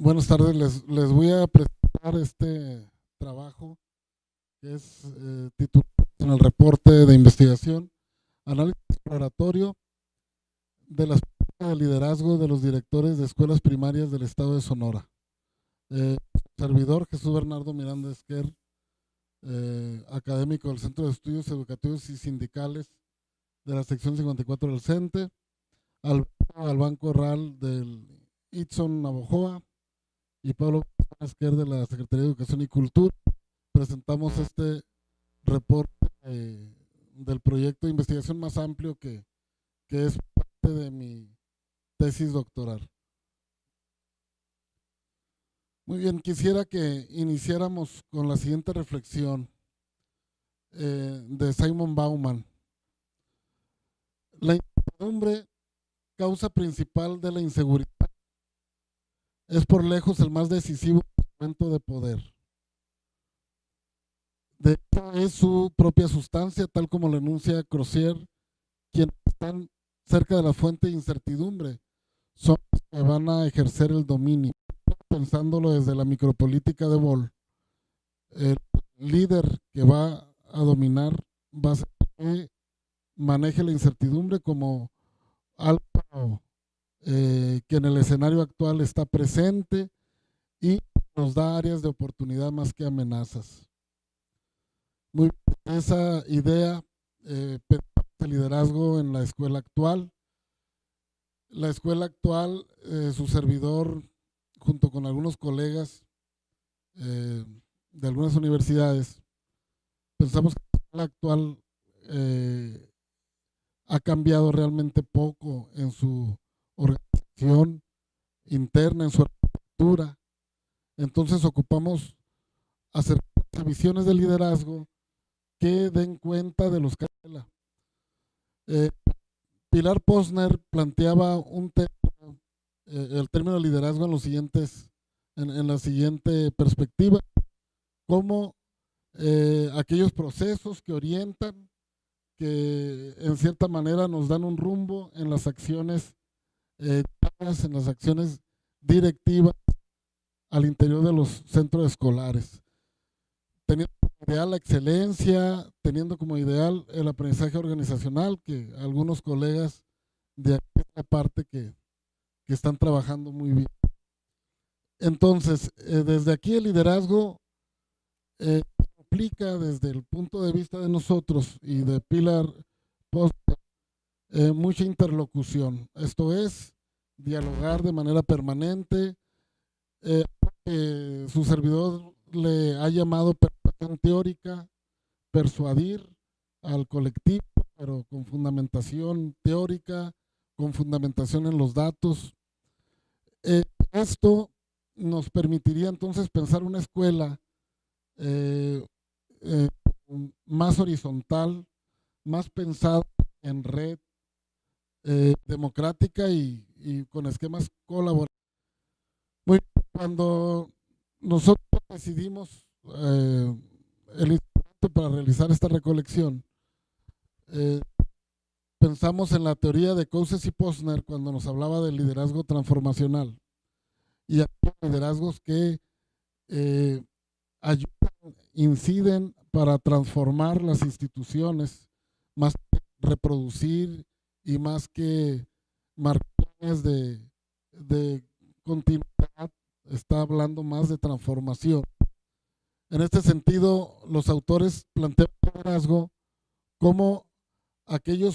Buenas tardes, les voy a presentar este trabajo que es titulado en el reporte de investigación, análisis exploratorio de las prácticas de liderazgo de los directores de escuelas primarias del estado de Sonora. Servidor Jesús Bernardo Miranda Esquer, académico del Centro de Estudios Educativos y Sindicales de la sección 54 del CENTE, Galván Corral del Itson Navojoa y Pablo Esquer de la Secretaría de Educación y Cultura. Presentamos este reporte del proyecto de investigación más amplio que es parte de mi tesis doctoral. Muy bien, quisiera que iniciáramos con la siguiente reflexión de Simon Bauman. La incertidumbre, causa principal de la inseguridad, es por lejos el más decisivo instrumento de poder. De hecho, es su propia sustancia, tal como lo enuncia Crozier, quienes están cerca de la fuente de incertidumbre son los que van a ejercer el dominio. Pensándolo desde la micropolítica de Boll, el líder que va a dominar va a ser que maneje la incertidumbre como algo que en el escenario actual está presente y nos da áreas de oportunidad más que amenazas. Muy bien, esa idea de liderazgo en la escuela actual. La escuela actual, su servidor, junto con algunos colegas de algunas universidades, pensamos que la escuela actual ha cambiado realmente poco en su organización interna, en su arquitectura. Entonces ocupamos hacer visiones de liderazgo que den cuenta de los que Pilar Posner planteaba el término de liderazgo en los siguientes, en la siguiente perspectiva, como aquellos procesos que orientan, que en cierta manera nos dan un rumbo en las acciones, en las acciones directivas al interior de los centros escolares, teniendo como ideal la excelencia, teniendo como ideal el aprendizaje organizacional, que algunos colegas de esta parte que están trabajando muy bien. Entonces, desde aquí el liderazgo implica desde el punto de vista de nosotros y de Pilar Post, mucha interlocución. Esto es, dialogar de manera permanente. Su servidor le ha llamado persuasión teórica, persuadir al colectivo, pero con fundamentación teórica, con fundamentación en los datos. Esto nos permitiría entonces pensar una escuela eh, eh, más horizontal, más pensada en red, democrática y con esquemas colaborativos. Cuando nosotros decidimos el instrumento para realizar esta recolección, eh, pensamos en la teoría de Cousses y Posner cuando nos hablaba del liderazgo transformacional y aquellos liderazgos que eh, ayudan, inciden para transformar las instituciones, más que reproducir y más que marcones de continuidad, está hablando más de transformación. En este sentido, los autores plantean el liderazgo como aquella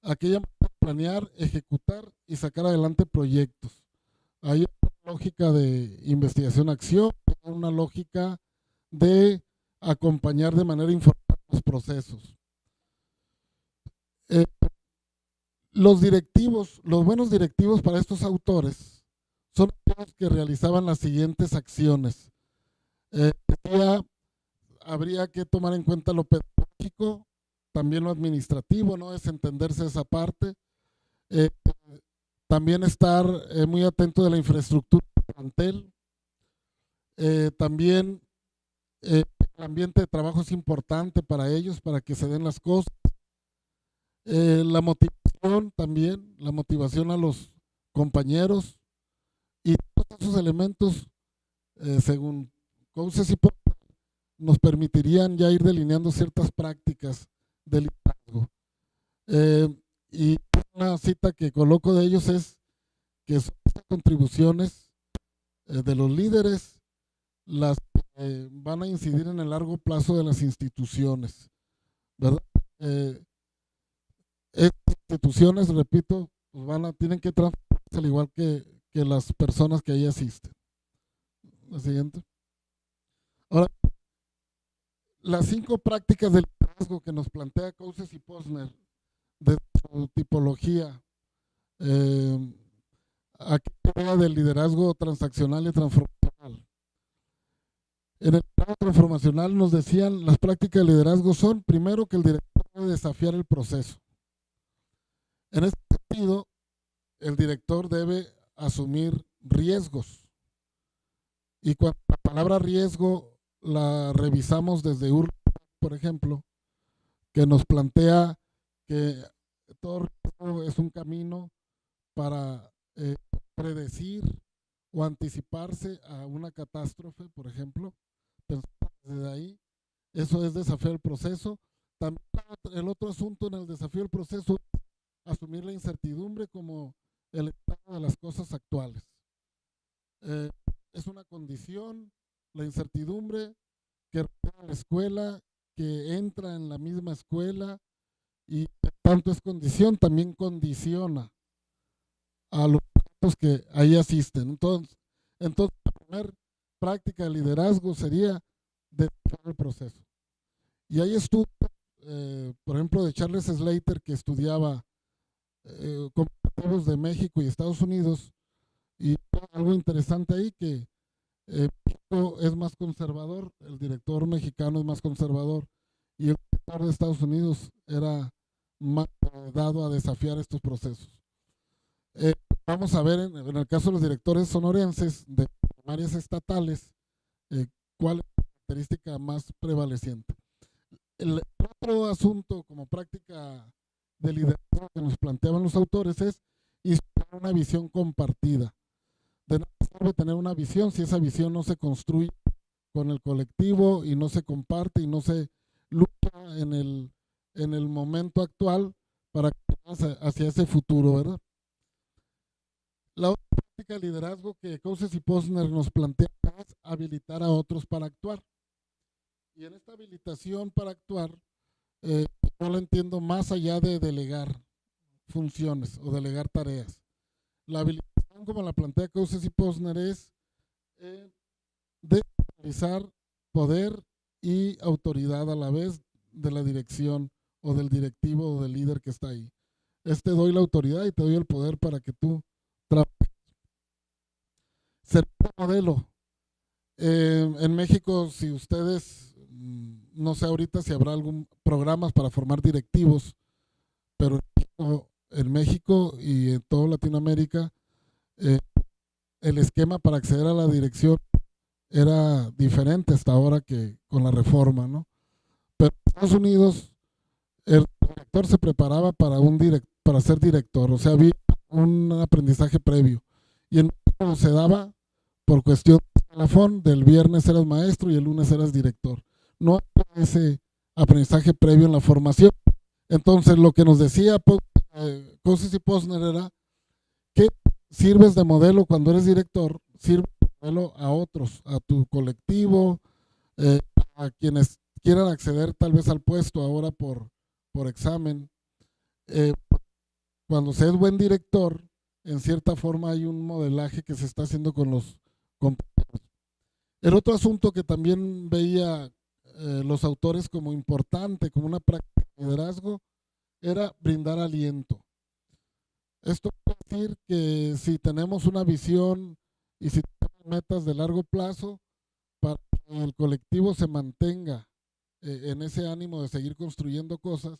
manera de planear, ejecutar y sacar adelante proyectos. Hay una lógica de investigación-acción, una lógica de acompañar de manera informada los procesos. Eh, los buenos directivos para estos autores son aquellos que realizaban las siguientes acciones. Ya habría que tomar en cuenta lo pedagógico, también lo administrativo, no es entenderse esa parte. Eh, También estar muy atento de la infraestructura del plantel. También el ambiente de trabajo es importante para ellos, para que se den las cosas. La motivación también, la motivación a los compañeros y esos elementos, según Cousses y Posner, nos permitirían ya ir delineando ciertas prácticas del liderazgo. Y una cita que coloco de ellos es que son estas contribuciones de los líderes las que van a incidir en el largo plazo de las instituciones, ¿verdad? Estas instituciones, repito, pues tienen que transformarse al igual que las personas que ahí asisten. La siguiente. Ahora, las 5 prácticas del liderazgo que nos plantea Cousses y Posner de su tipología, aquí idea del liderazgo transaccional y transformacional. En el liderazgo transformacional nos decían, las prácticas de liderazgo son, primero, que el director debe desafiar el proceso. En este sentido, el director debe asumir riesgos. Y cuando la palabra riesgo la revisamos desde Urban, por ejemplo, que nos plantea que todo riesgo es un camino para predecir o anticiparse a una catástrofe, por ejemplo, pensar desde ahí, eso es desafiar el proceso. También el otro asunto en el desafío del proceso es asumir la incertidumbre como el estado de las cosas actuales. Es una condición, la incertidumbre, que rodea la escuela, que entra en la misma escuela y tanto es condición, también condiciona a los que ahí asisten. Entonces la primera práctica de liderazgo sería desafiar el proceso. Y hay estudios, por ejemplo, de Charles Slater, que estudiaba comparativos de México y Estados Unidos, y algo interesante ahí que México es más conservador, el director mexicano es más conservador y el director de Estados Unidos era más dado a desafiar estos procesos. Vamos a ver en el caso de los directores sonorenses de primarias estatales, cuál es la característica más prevaleciente. El otro asunto como práctica de liderazgo que nos planteaban los autores es inspirar una visión compartida. De nada sirve tener una visión si esa visión no se construye con el colectivo y no se comparte y no se lucha en el momento actual para hacia ese futuro, ¿verdad? La otra práctica de liderazgo que Cousses y Posner nos plantean es habilitar a otros para actuar. Y en esta habilitación para actuar, yo la entiendo más allá de delegar funciones o delegar tareas. La habilitación, como la plantea Cousses y Posner, es descentralizar poder y autoridad a la vez de la dirección o del directivo o del líder que está ahí. Te doy la autoridad y te doy el poder para que tú trabajes. Ser modelo. En México, si ustedes, no sé ahorita si habrá algún programas para formar directivos, pero en México y en toda Latinoamérica, el esquema para acceder a la dirección era diferente hasta ahora que con la reforma, ¿no? Pero en Estados Unidos el director se preparaba para ser director, o sea, había un aprendizaje previo. Y en México se daba por cuestión de escalafón, del viernes eras maestro y el lunes eras director. No había ese aprendizaje previo en la formación. Entonces, lo que nos decía Cousses y Posner era que sirves de modelo cuando eres director, sirve de modelo a otros, a tu colectivo, a quienes quieran acceder tal vez al puesto ahora por examen. Cuando se es buen director, en cierta forma hay un modelaje que se está haciendo con los compañeros. El otro asunto que también veía los autores como importante, como una práctica de liderazgo, era brindar aliento. Esto quiere decir que si tenemos una visión y si tenemos metas de largo plazo, para que el colectivo se mantenga en ese ánimo de seguir construyendo cosas,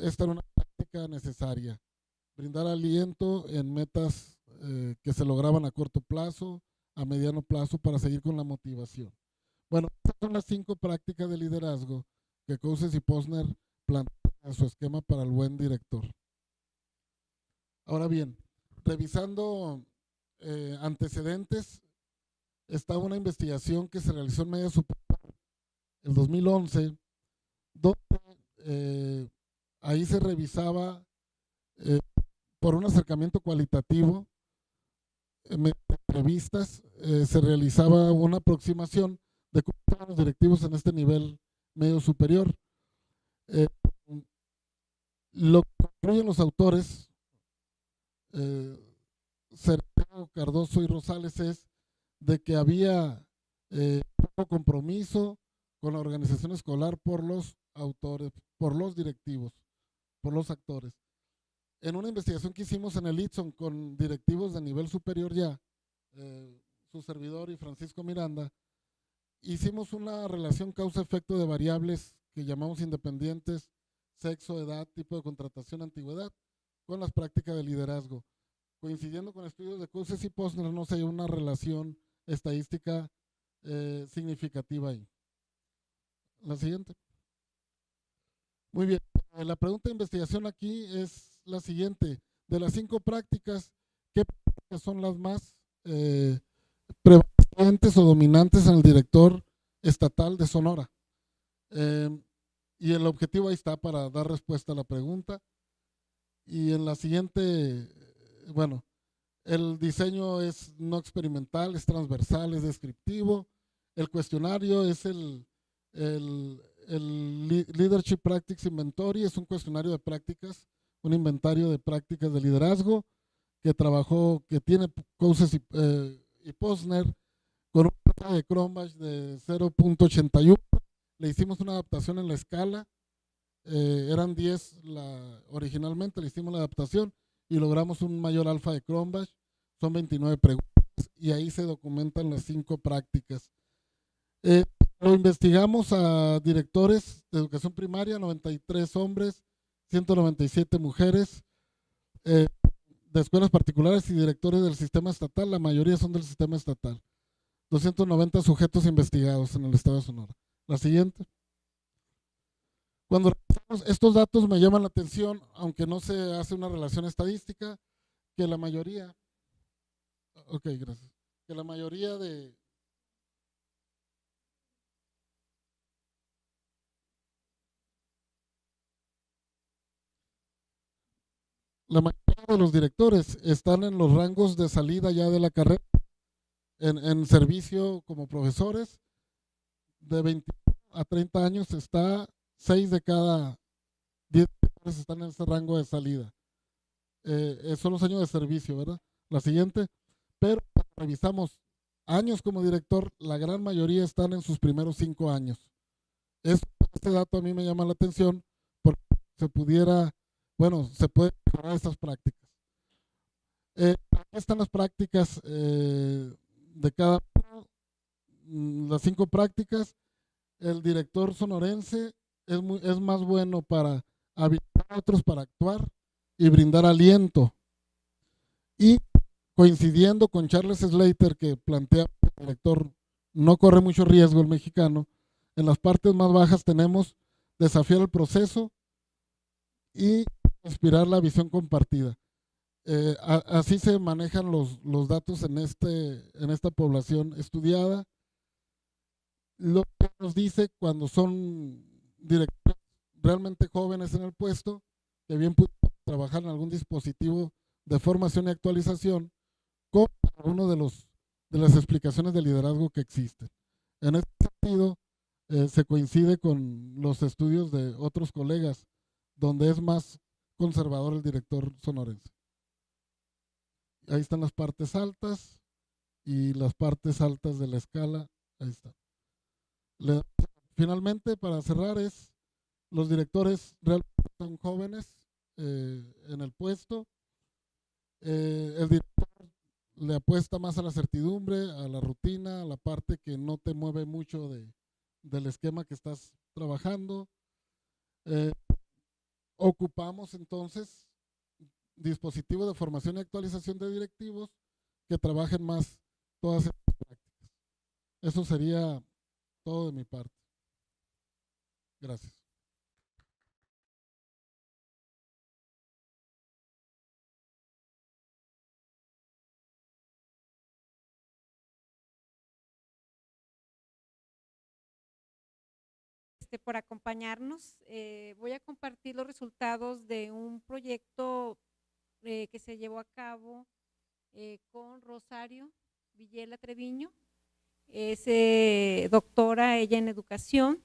esta era una práctica necesaria. Brindar aliento en metas que se lograban a corto plazo, a mediano plazo, para seguir con la motivación. Bueno, estas son las 5 prácticas de liderazgo que Cousses y Posner plantean en su esquema para el buen director. Ahora bien, revisando antecedentes, estaba una investigación que se realizó en media superior el 2011, donde ahí se revisaba eh, por un acercamiento cualitativo, entrevistas, se realizaba una aproximación de cómo estaban los directivos en este nivel medio superior. Eh, lo que concluyen los autores, eh, Certero, Cardoso y Rosales, es de que había poco compromiso con la organización escolar por los autores, por los directivos, por los actores. En una investigación que hicimos en el ITSON con directivos de nivel superior ya, su servidor y Francisco Miranda, hicimos una relación causa-efecto de variables que llamamos independientes, sexo, edad, tipo de contratación, antigüedad, con las prácticas de liderazgo. Coincidiendo con estudios de Cousins y Posner, no se hay una relación estadística significativa ahí. La siguiente. Muy bien. La pregunta de investigación aquí es la siguiente. De las 5 prácticas, ¿qué prácticas son las más prevalentes o dominantes en el director estatal de Sonora? Y el objetivo ahí está para dar respuesta a la pregunta. Y en la siguiente, bueno, el diseño es no experimental, es transversal, es descriptivo. El cuestionario es el Leadership Practice Inventory, es un cuestionario de prácticas, un inventario de prácticas de liderazgo que trabajó, que tiene Cousins y Posner con un puntaje de Cronbach de 0.81. Le hicimos una adaptación en la escala, eran 10 originalmente, le hicimos la adaptación y logramos un mayor alfa de Cronbach, son 29 preguntas y ahí se documentan las 5 prácticas. Lo investigamos a directores de educación primaria, 93 hombres, 197 mujeres, de escuelas particulares y directores del sistema estatal, la mayoría son del sistema estatal. 290 sujetos investigados en el estado de Sonora. La siguiente. Cuando revisamos estos datos me llaman la atención, aunque no se hace una relación estadística, que la mayoría, ok, gracias, que la mayoría de los directores están en los rangos de salida ya de la carrera, en servicio como profesores, de 20 a 30 años está 6 de cada 10 directores están en ese rango de salida. Son los años de servicio, ¿verdad? La siguiente, pero revisamos años como director, la gran mayoría están en sus primeros 5 años. Este dato a mí me llama la atención porque se pudiera, bueno, se puede mejorar estas prácticas. Aquí están las prácticas de cada uno, las 5 prácticas. El director sonorense es más bueno para habilitar a otros para actuar y brindar aliento. Y coincidiendo con Charles Slater, que plantea que el director no corre mucho riesgo el mexicano, en las partes más bajas tenemos desafiar el proceso y inspirar la visión compartida. Así se manejan los datos en esta población estudiada. Lo que nos dice cuando son directores realmente jóvenes en el puesto, que bien pueden trabajar en algún dispositivo de formación y actualización, con uno de las explicaciones de liderazgo que existen. En este sentido, se coincide con los estudios de otros colegas, donde es más conservador el director sonorense. Ahí están las partes altas y las partes altas de la escala. Ahí está. Finalmente, para cerrar, los directores realmente son jóvenes en el puesto. El director le apuesta más a la certidumbre, a la rutina, a la parte que no te mueve mucho del esquema que estás trabajando. Ocupamos entonces dispositivos de formación y actualización de directivos que trabajen más todas estas prácticas. Eso sería todo de mi parte. Gracias. por acompañarnos. Voy a compartir los resultados de un proyecto que se llevó a cabo con Rosario Villela Treviño. Es doctora ella en educación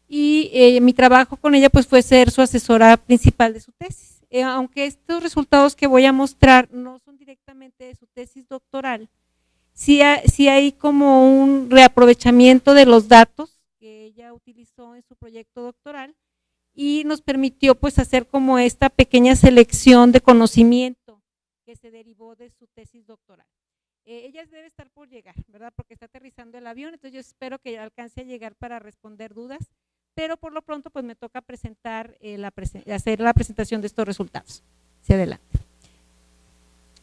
y mi trabajo con ella pues fue ser su asesora principal de su tesis. Aunque estos resultados que voy a mostrar no son directamente de su tesis doctoral, sí hay como un reaprovechamiento de los datos que ella utilizó en su proyecto doctoral y nos permitió pues hacer como esta pequeña selección de conocimiento que se derivó de su tesis doctoral. Ella debe estar por llegar, ¿verdad? Porque está aterrizando el avión, entonces yo espero que alcance a llegar para responder dudas, pero por lo pronto pues me toca presentar, hacer la presentación de estos resultados. Hacia adelante.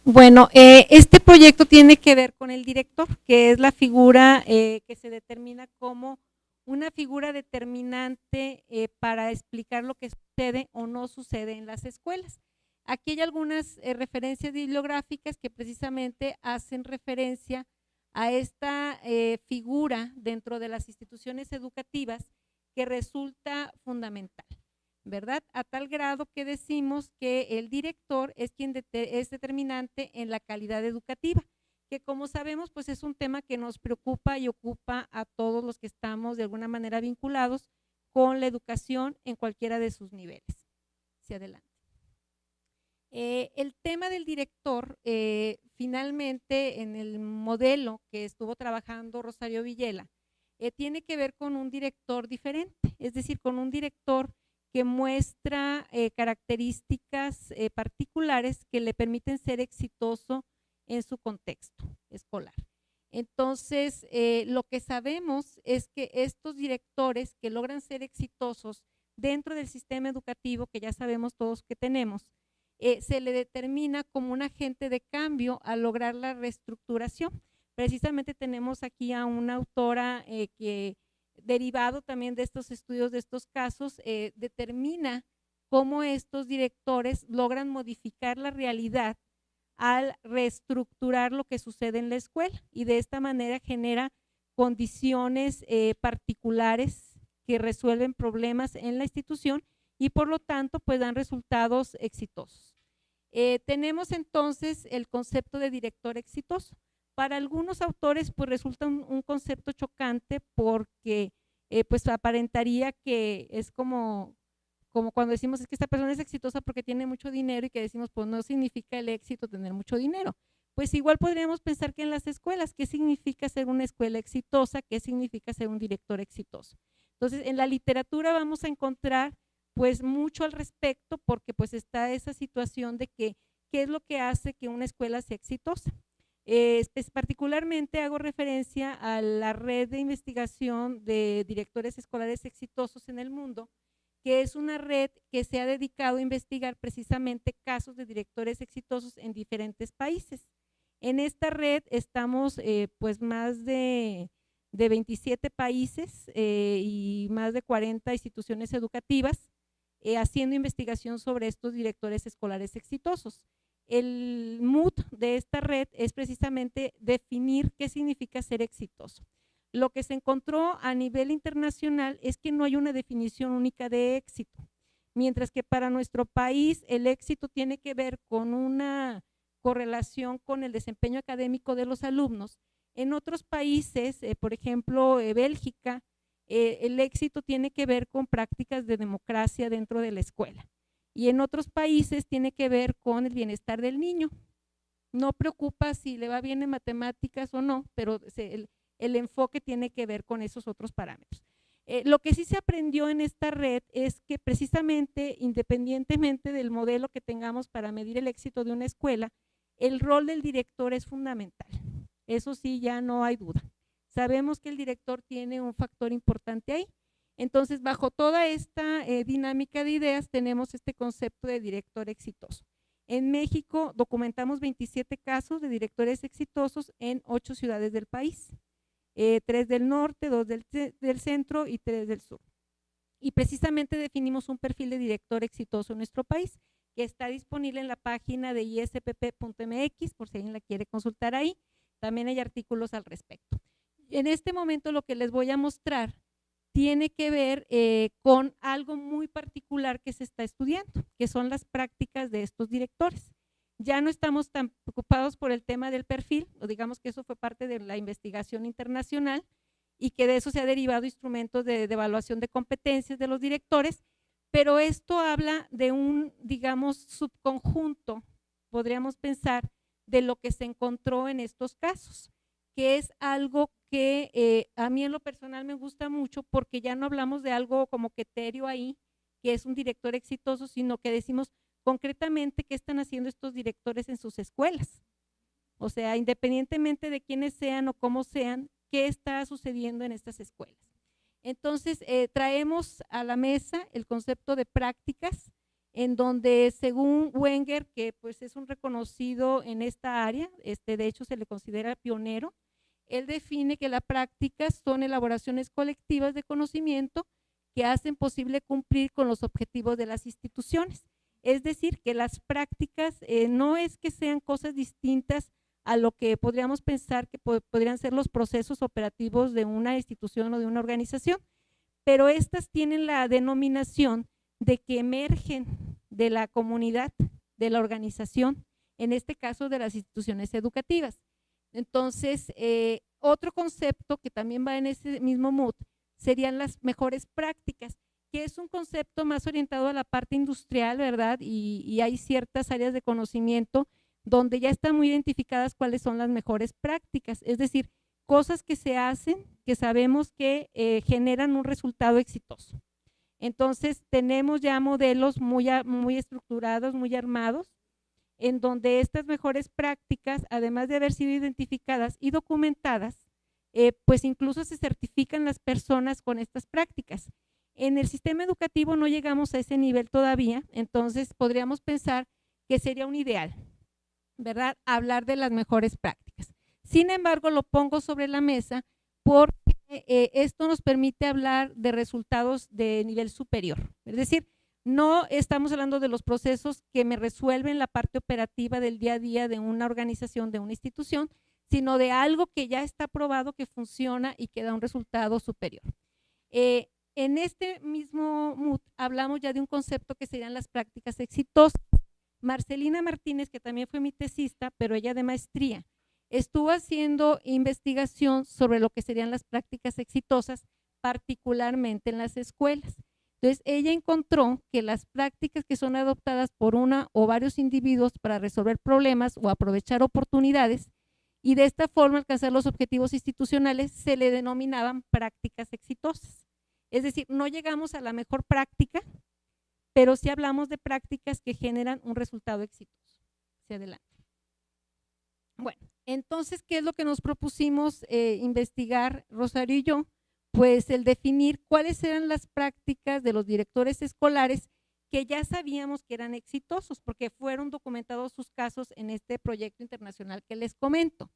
Bueno, este proyecto tiene que ver con el director, que es la figura que se determina como una figura determinante para explicar lo que sucede o no sucede en las escuelas. Aquí hay algunas referencias bibliográficas que precisamente hacen referencia a esta figura dentro de las instituciones educativas que resulta fundamental, ¿verdad? A tal grado que decimos que el director es quien es determinante en la calidad educativa, que como sabemos pues es un tema que nos preocupa y ocupa a todos los que estamos de alguna manera vinculados con la educación en cualquiera de sus niveles. Hacia adelante. El tema del director, finalmente en el modelo que estuvo trabajando Rosario Villela, tiene que ver con un director diferente, es decir, con un director que muestra características particulares que le permiten ser exitoso en su contexto escolar. Entonces, lo que sabemos es que estos directores que logran ser exitosos dentro del sistema educativo, que ya sabemos todos que tenemos, se le determina como un agente de cambio al lograr la reestructuración. Precisamente tenemos aquí a una autora que, derivado también de estos estudios, de estos casos, determina cómo estos directores logran modificar la realidad al reestructurar lo que sucede en la escuela y de esta manera genera condiciones particulares que resuelven problemas en la institución y por lo tanto pues dan resultados exitosos. Tenemos entonces el concepto de director exitoso. Para algunos autores pues resulta un concepto chocante porque pues aparentaría que es como cuando decimos es que esta persona es exitosa porque tiene mucho dinero y que decimos pues no significa el éxito tener mucho dinero. Pues igual podríamos pensar que en las escuelas, ¿qué significa ser una escuela exitosa? ¿Qué significa ser un director exitoso? Entonces en la literatura vamos a encontrar pues mucho al respecto porque pues está esa situación de que qué es lo que hace que una escuela sea exitosa. Particularmente hago referencia a la red de investigación de directores escolares exitosos en el mundo, que es una red que se ha dedicado a investigar precisamente casos de directores exitosos en diferentes países. En esta red estamos pues más de 27 países y más de 40 instituciones educativas haciendo investigación sobre estos directores escolares exitosos. El mood de esta red es precisamente definir qué significa ser exitoso. Lo que se encontró a nivel internacional es que no hay una definición única de éxito, mientras que para nuestro país el éxito tiene que ver con una correlación con el desempeño académico de los alumnos. En otros países, por ejemplo, Bélgica, el éxito tiene que ver con prácticas de democracia dentro de la escuela. Y en otros países tiene que ver con el bienestar del niño. No preocupa si le va bien en matemáticas o no, pero el enfoque tiene que ver con esos otros parámetros. Lo que sí se aprendió en esta red es que precisamente, independientemente del modelo que tengamos para medir el éxito de una escuela, el rol del director es fundamental. Eso sí, ya no hay duda. Sabemos que el director tiene un factor importante ahí. Entonces, bajo toda esta dinámica de ideas, tenemos este concepto de director exitoso. En México documentamos 27 casos de directores exitosos en 8 ciudades del país, 3 del norte, 2 del centro y 3 del sur. Y precisamente definimos un perfil de director exitoso en nuestro país, que está disponible en la página de ispp.mx, por si alguien la quiere consultar ahí. También hay artículos al respecto. En este momento lo que les voy a mostrar tiene que ver con algo muy particular que se está estudiando, que son las prácticas de estos directores. Ya no estamos tan preocupados por el tema del perfil, o digamos que eso fue parte de la investigación internacional y que de eso se ha derivado instrumentos de evaluación de competencias de los directores, pero esto habla de un, digamos, subconjunto, podríamos pensar, de lo que se encontró en estos casos, que es algo que a mí en lo personal me gusta mucho porque ya no hablamos de algo como que etéreo ahí, que es un director exitoso, sino que decimos concretamente qué están haciendo estos directores en sus escuelas. O sea, independientemente de quiénes sean o cómo sean, qué está sucediendo en estas escuelas. Entonces, traemos a la mesa el concepto de prácticas, en donde según Wenger, que pues es un reconocido en esta área, de hecho se le considera pionero, él define que las prácticas son elaboraciones colectivas de conocimiento que hacen posible cumplir con los objetivos de las instituciones. Es decir, que las prácticas no es que sean cosas distintas a lo que podríamos pensar que podrían ser los procesos operativos de una institución o de una organización, pero estas tienen la denominación de que emergen de la comunidad, de la organización, en este caso de las instituciones educativas. Entonces, otro concepto que también va en ese mismo mood serían las mejores prácticas, que es un concepto más orientado a la parte industrial, ¿verdad? Y hay ciertas áreas de conocimiento donde ya están muy identificadas cuáles son las mejores prácticas, es decir, cosas que se hacen que sabemos que generan un resultado exitoso. Entonces, tenemos ya modelos muy estructurados, muy armados, en donde estas mejores prácticas, además de haber sido identificadas y documentadas, pues incluso se certifican las personas con estas prácticas. En el sistema educativo no llegamos a ese nivel todavía, entonces podríamos pensar que sería un ideal, ¿verdad? Hablar de las mejores prácticas. Sin embargo, lo pongo sobre la mesa porque esto nos permite hablar de resultados de nivel superior. Es decir, no estamos hablando de los procesos que me resuelven la parte operativa del día a día de una organización, de una institución, sino de algo que ya está probado, que funciona y que da un resultado superior. En este mismo mood hablamos ya de un concepto que serían las prácticas exitosas. Marcelina Martínez, que también fue mi tesista, pero ella de maestría, estuvo haciendo investigación sobre lo que serían las prácticas exitosas, particularmente en las escuelas. Entonces, ella encontró que las prácticas que son adoptadas por una o varios individuos para resolver problemas o aprovechar oportunidades y de esta forma alcanzar los objetivos institucionales se le denominaban prácticas exitosas. Es decir, no llegamos a la mejor práctica, pero sí hablamos de prácticas que generan un resultado exitoso. Hacia adelante. Bueno, entonces, ¿qué es lo que nos propusimos investigar Rosario y yo? Pues el definir cuáles eran las prácticas de los directores escolares que ya sabíamos que eran exitosos, porque fueron documentados sus casos en este proyecto internacional que les comento,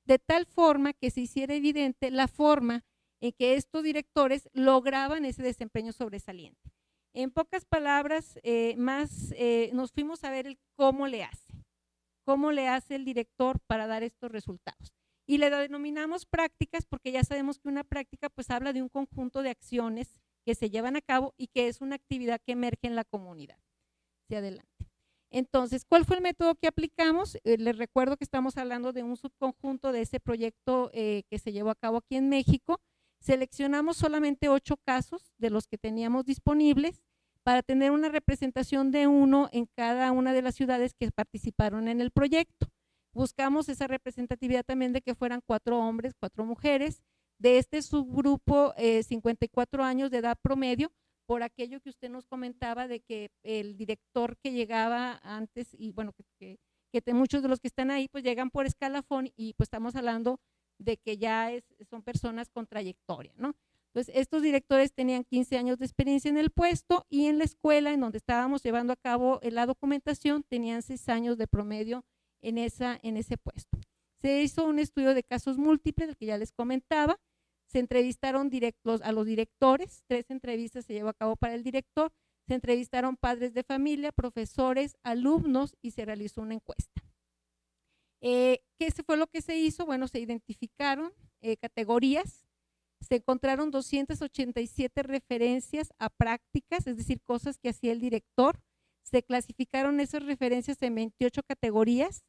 de tal forma que se hiciera evidente la forma en que estos directores lograban ese desempeño sobresaliente. En pocas palabras, nos fuimos a ver el cómo le hace el director para dar estos resultados. Y le denominamos prácticas porque ya sabemos que una práctica pues habla de un conjunto de acciones que se llevan a cabo y que es una actividad que emerge en la comunidad. Hacia adelante. Entonces, ¿cuál fue el método que aplicamos? Les recuerdo que estamos hablando de un subconjunto de ese proyecto que se llevó a cabo aquí en México. Seleccionamos solamente 8 casos de los que teníamos disponibles para tener una representación de uno en cada una de las ciudades que participaron en el proyecto. Buscamos esa representatividad también de que fueran 4 hombres, 4 mujeres, de este subgrupo 54 años de edad promedio, por aquello que usted nos comentaba de que el director que llegaba antes, y bueno, que muchos de los que están ahí pues llegan por escalafón y pues estamos hablando de que ya son personas con trayectoria, ¿no? Entonces, estos directores tenían 15 años de experiencia en el puesto y en la escuela en donde estábamos llevando a cabo la documentación tenían 6 años de promedio en ese puesto. Se hizo un estudio de casos múltiples, del que ya les comentaba, se entrevistaron a los directores, 3 entrevistas se llevó a cabo para el director, se entrevistaron padres de familia, profesores, alumnos y se realizó una encuesta. ¿Qué fue lo que se hizo? Bueno, se identificaron categorías se encontraron 287 referencias a prácticas, es decir, cosas que hacía el director. Se clasificaron esas referencias en 28 categorías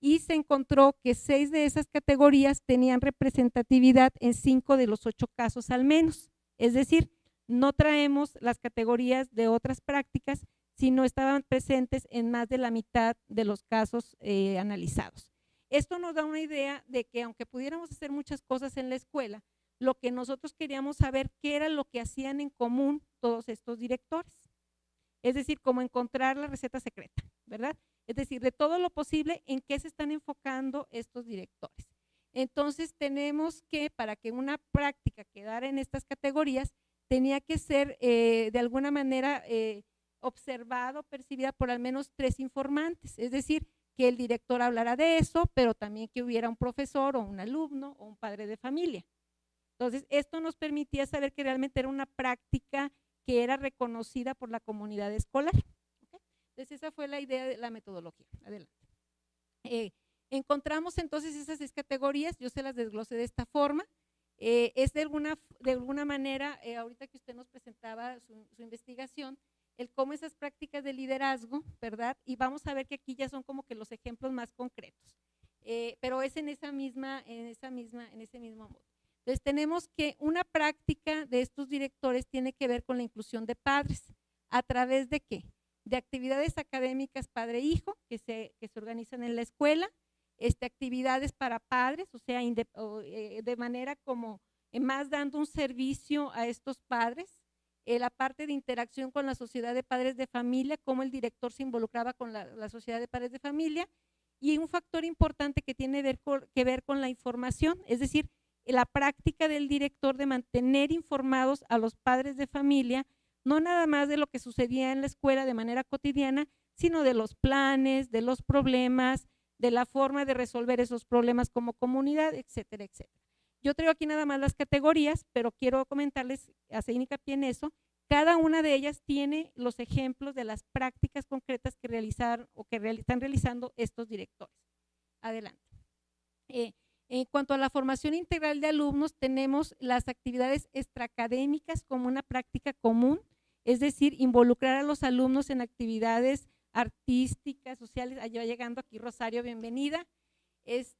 y se encontró que 6 de esas categorías tenían representatividad en 5 de los 8 casos al menos. Es decir, no traemos las categorías de otras prácticas, sino estaban presentes en más de la mitad de los casos analizados. Esto nos da una idea de que aunque pudiéramos hacer muchas cosas en la escuela, lo que nosotros queríamos saber qué era lo que hacían en común todos estos directores. Es decir, cómo encontrar la receta secreta, ¿verdad? Es decir, de todo lo posible, en qué se están enfocando estos directores. Entonces, tenemos que, para que una práctica quedara en estas categorías, tenía que ser de alguna manera observado, percibida por al menos 3 informantes, es decir, que el director hablara de eso, pero también que hubiera un profesor o un alumno o un padre de familia. Entonces, esto nos permitía saber que realmente era una práctica que era reconocida por la comunidad escolar. ¿Okay? Entonces, esa fue la idea de la metodología. Adelante. Encontramos entonces esas 6 categorías, yo se las desglosé de esta forma. Es de alguna manera, ahorita que usted nos presentaba su investigación, el cómo esas prácticas de liderazgo, ¿verdad? Y vamos a ver que aquí ya son como que los ejemplos más concretos, pero es en ese mismo modo. Entonces tenemos que una práctica de estos directores tiene que ver con la inclusión de padres, ¿a través de qué? De actividades académicas padre-hijo que se organizan en la escuela, actividades para padres, o sea, de manera como más dando un servicio a estos padres, la parte de interacción con la sociedad de padres de familia, cómo el director se involucraba con la sociedad de padres de familia, y un factor importante que tiene que ver con la información, es decir, la práctica del director de mantener informados a los padres de familia, no nada más de lo que sucedía en la escuela de manera cotidiana, sino de los planes, de los problemas, de la forma de resolver esos problemas como comunidad, etcétera, etcétera. Yo traigo aquí nada más las categorías, pero quiero comentarles, hacer hincapié en eso, cada una de ellas tiene los ejemplos de las prácticas concretas que realizaron o que están realizando estos directores. Adelante. En cuanto a la formación integral de alumnos, tenemos las actividades extraacadémicas como una práctica común, es decir, involucrar a los alumnos en actividades artísticas, sociales. Allá va llegando aquí Rosario, bienvenida.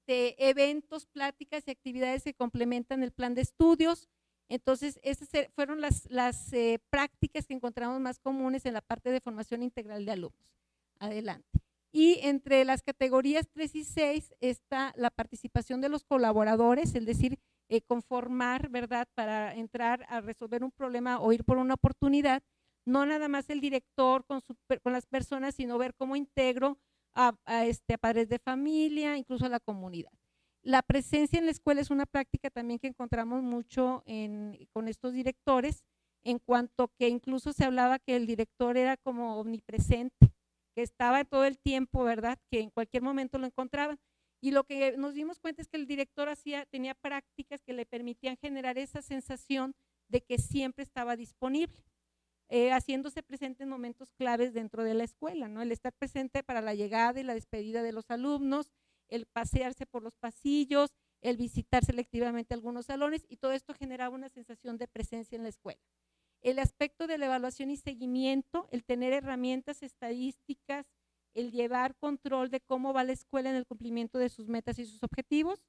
Eventos, pláticas y actividades que complementan el plan de estudios. Entonces, esas fueron las prácticas que encontramos más comunes en la parte de formación integral de alumnos. Adelante. Y entre las categorías 3 y 6 está la participación de los colaboradores, es decir, conformar, ¿verdad?, para entrar a resolver un problema o ir por una oportunidad, no nada más el director con las personas, sino ver cómo integro a padres de familia, incluso a la comunidad. La presencia en la escuela es una práctica también que encontramos mucho con estos directores, en cuanto que incluso se hablaba que el director era como omnipresente, que estaba todo el tiempo, ¿verdad?, que en cualquier momento lo encontraban. Y lo que nos dimos cuenta es que el director tenía prácticas que le permitían generar esa sensación de que siempre estaba disponible, haciéndose presente en momentos claves dentro de la escuela, ¿no? El estar presente para la llegada y la despedida de los alumnos, el pasearse por los pasillos, el visitar selectivamente algunos salones, y todo esto generaba una sensación de presencia en la escuela. El aspecto de la evaluación y seguimiento, el tener herramientas estadísticas, el llevar control de cómo va la escuela en el cumplimiento de sus metas y sus objetivos,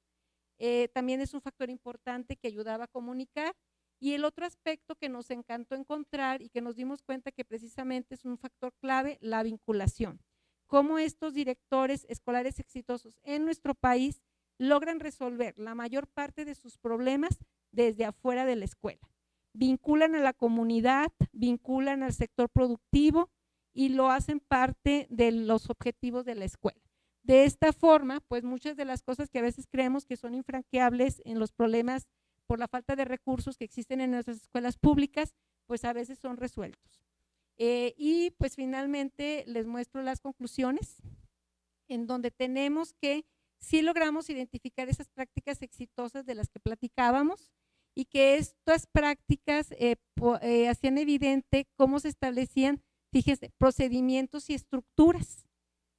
también es un factor importante que ayudaba a comunicar. Y el otro aspecto que nos encantó encontrar y que nos dimos cuenta que precisamente es un factor clave, la vinculación. Cómo estos directores escolares exitosos en nuestro país logran resolver la mayor parte de sus problemas desde afuera de la escuela. Vinculan a la comunidad, vinculan al sector productivo y lo hacen parte de los objetivos de la escuela. De esta forma, pues muchas de las cosas que a veces creemos que son infranqueables en los problemas por la falta de recursos que existen en nuestras escuelas públicas, pues a veces son resueltos. Y pues finalmente les muestro las conclusiones, en donde tenemos que sí logramos identificar esas prácticas exitosas de las que platicábamos, y que estas prácticas hacían evidente cómo se establecían, fíjense, procedimientos y estructuras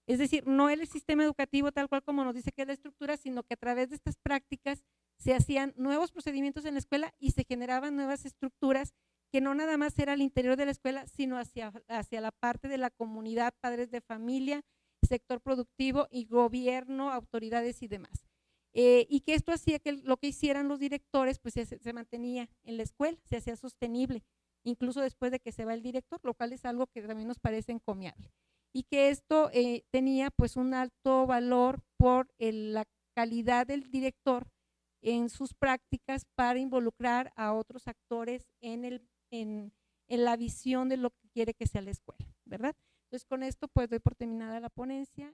Es decir, no el sistema educativo tal cual como nos dice que es la estructura, sino que a través de estas prácticas se hacían nuevos procedimientos en la escuela y se generaban nuevas estructuras que no nada más era al interior de la escuela, sino hacia la parte de la comunidad, padres de familia, sector productivo y gobierno, autoridades y demás. Y que esto hacía que lo que hicieran los directores pues se mantenía en la escuela, se hacía sostenible, incluso después de que se va el director, lo cual es algo que también nos parece encomiable. Y que esto tenía pues un alto valor por la calidad del director en sus prácticas para involucrar a otros actores en la visión de lo que quiere que sea la escuela, ¿verdad? Entonces con esto pues doy por terminada la ponencia.